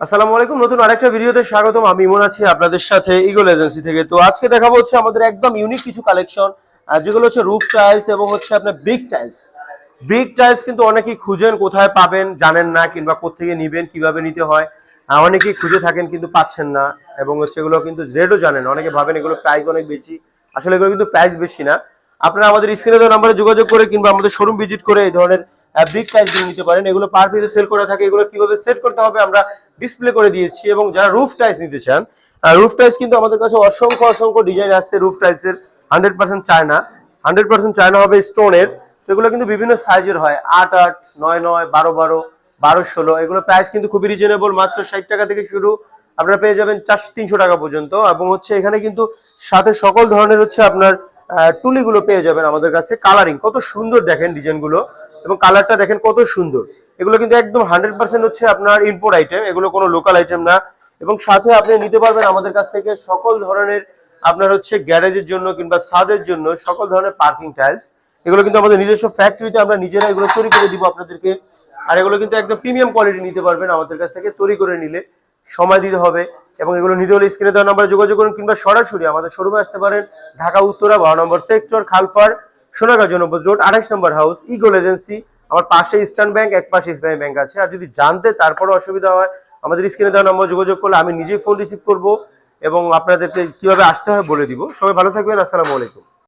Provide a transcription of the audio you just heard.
আসসালামু আলাইকুম, নতুন আরেকটা ভিডিওতে স্বাগতম। আমি ইমন আছি আপনাদের সাথে ইগল এজেন্সি থেকে। তো আজকে দেখাবো হচ্ছে আমাদের একদম ইউনিক কিছু কালেকশন, যেগুলো হচ্ছে রুফ টাইলস এবং হচ্ছে আপনার ব্রিক টাইলস। ব্রিক টাইলস কিন্তু অনেকেই খুঁজেন, কোথায় পাবেন জানেন না, কিংবা কোত্থেকে নিবেন, কিভাবে নিতে হয় অনেকেই খুঁজে থাকেন কিন্তু পাচ্ছেন না। এবং হচ্ছে এগুলো কিন্তু রেটও জানেন, অনেকে ভাবেন এগুলো প্রাইস অনেক বেশি, আসলে এগুলো কিন্তু প্রাইস বেশি না। আপনারা আমাদের স্ক্রিনে দেওয়া নাম্বারে যোগাযোগ করে কিংবা আমাদের শোরুম ভিজিট করে এই ধরনের ব্রিক টাইলস গুলো নিতে পারেন। এগুলো পার পিসে সেল করে থাকে, এগুলো কিভাবে সেট করতে হবে আমরা ডিসপ্লে করে দিয়েছি। এবং যারা রুফ টাইলস নিতে চান, রুফ টাইলস কিন্তু আমাদের কাছে অসংখ্য অসংখ্য ডিজাইন আছে রুফ টাইলস এর। 100% চায়না, 100% চায়না হবে স্টোনের। এগুলো কিন্তু বিভিন্ন সাইজের হয়, 8-8, 9-9, 12-12, 12-16। এগুলো প্রাইস কিন্তু খুবই রিজনেবল, মাত্র 60 টাকা থেকে শুরু। আপনারা পেয়ে যাবেন 400-300 টাকা পর্যন্ত। এবং হচ্ছে এখানে কিন্তু সাথে সকল ধরনের হচ্ছে আপনার টুলিগুলো পেয়ে যাবেন আমাদের কাছে। কালারিং কত সুন্দর দেখেন ডিজাইনগুলো, এবং কালারটা দেখেন কত সুন্দর। এগুলো কিন্তু একদম 100% হচ্ছে আপনার ইম্পোর্ট আইটেম, এগুলো কোনো লোকাল আইটেম না। এবং সাথে আপনি নিতে পারবেন আমাদের কাছ থেকে সকল ধরনের আপনার হচ্ছে গ্যারেজের জন্য কিংবা ছাদের জন্য সকল ধরনের পার্কিং টাইলস। এগুলো কিন্তু আমাদের নিজস্ব ফ্যাক্টরিতে আমরা নিজেরা এগুলো তৈরি করে দিব আপনাদেরকে। আর এগুলো কিন্তু একদম প্রিমিয়াম কোয়ালিটি নিতে পারবেন আমাদের কাছ থেকে তৈরি করে নিলে। সময় দিতে হবে, এবং এগুলো নিতে হলে স্ক্রিনে দেওয়া নাম্বারে যোগাযোগ করুন কিংবা সরাসরি আমাদের শোরুমে আসতে পারেন। ঢাকা উত্তরা 12 নম্বর সেক্টর, খালপাড়, সোনাগাঁ জনপদ রোড, 28 নম্বর হাউস, ইগল এজেন্সি। আমার পাশে ইস্টার্ন ব্যাংক, এক পাশে ইসলামী ব্যাংক আছে। আর যদি জানতে তারপরে অসুবিধা হয়, আমাদের স্ক্রিনে দেওয়া নম্বর যোগাযোগ করলে আমি নিজেই ফোন রিসিভ করব এবং আপনাদেরকে কিভাবে আসতে হয় বলে দিব। সবাই ভালো থাকবেন, আসসালামু আলাইকুম।